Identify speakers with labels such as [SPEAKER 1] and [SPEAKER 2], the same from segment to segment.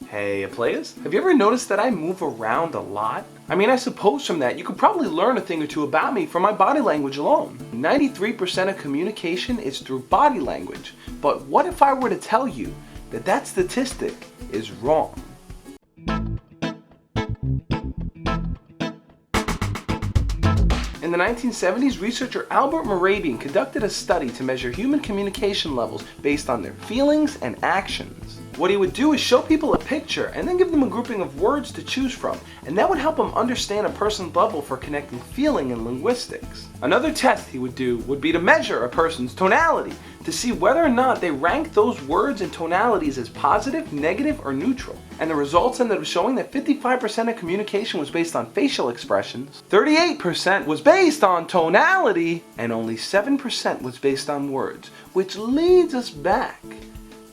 [SPEAKER 1] Hey players, have you ever noticed that I move around a lot? I mean, I suppose from that you could probably learn a thing or two about me from my body language alone. 93% of communication is through body language, but what if I were to tell you that that statistic is wrong? In the 1970s, researcher Albert Morabian conducted a study to measure human communication levels based on their feelings and actions. What he would do is show people a picture and then give them a grouping of words to choose from, and that would help them understand a person's level for connecting feeling and linguistics. Another test he would do would be to measure a person's tonality to see whether or not they rank those words and tonalities as positive, negative, or neutral. And the results ended up showing that 55% of communication was based on facial expressions, 38% was based on tonality, and only 7% was based on words, which leads us back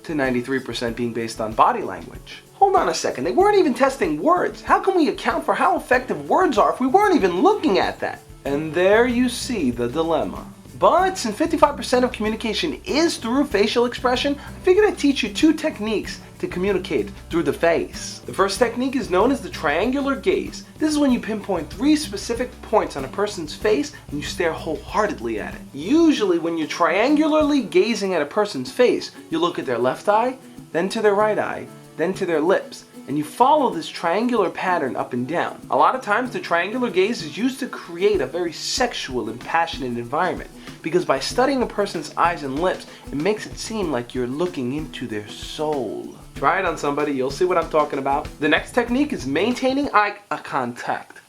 [SPEAKER 1] to 93% being based on body language. Hold on a second, they weren't even testing words. How can we account for how effective words are if we weren't even looking at that? And there you see the dilemma. But since 55% of communication is through facial expression, I figured I'd teach you two techniques to communicate through the face. The first technique is known as the triangular gaze. This is when you pinpoint 3 specific points on a person's face and you stare wholeheartedly at it. Usually when you're triangularly gazing at a person's face, you look at their left eye, then to their right eye, then to their lips, and you follow this triangular pattern up and down. A lot of times the triangular gaze is used to create a very sexual and passionate environment, because by studying a person's eyes and lips, it makes it seem like you're looking into their soul. Try it on somebody, you'll see what I'm talking about. The next technique is maintaining eye contact.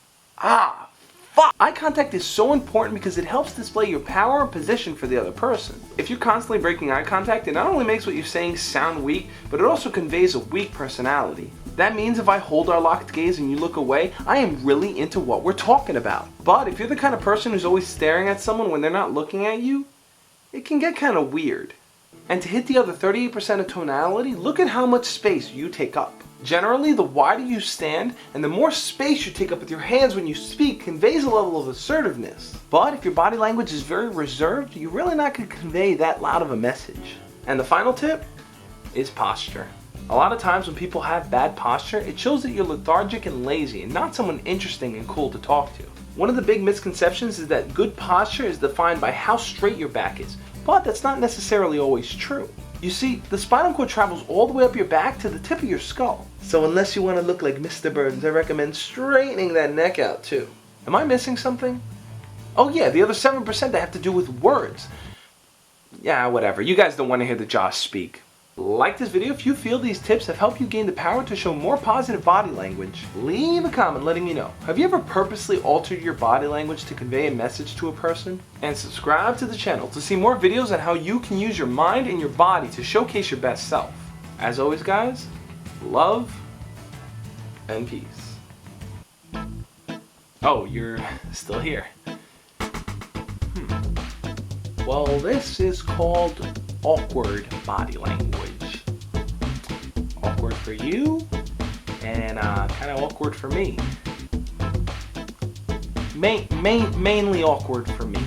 [SPEAKER 1] Eye contact is so important because it helps display your power and position for the other person. If you're constantly breaking eye contact, it not only makes what you're saying sound weak, but it also conveys a weak personality. That means if I hold our locked gaze and you look away, I am really into what we're talking about. But if you're the kind of person who's always staring at someone when they're not looking at you, it can get kind of weird. And to hit the other 38% of tonality, look at how much space you take up. Generally, the wider you stand and the more space you take up with your hands when you speak conveys a level of assertiveness. But if your body language is very reserved, you're really not going to convey that loud of a message. And the final tip is posture. A lot of times when people have bad posture, it shows that you're lethargic and lazy and not someone interesting and cool to talk to. One of the big misconceptions is that good posture is defined by how straight your back is, but that's not necessarily always true. You see, the spinal cord travels all the way up your back to the tip of your skull. So unless you want to look like Mr. Burns, I recommend straightening that neck out too. Am I missing something? Oh yeah, the other 7% that have to do with words. Yeah, whatever. You guys don't want to hear the Josh speak. Like this video if you feel these tips have helped you gain the power to show more positive body language. Leave a comment letting me know. Have you ever purposely altered your body language to convey a message to a person? And subscribe to the channel to see more videos on how you can use your mind and your body to showcase your best self. As always guys, love and peace. Oh, you're still here. Well, this is called awkward body language. Awkward for you, and kind of awkward for me. Mainly awkward for me.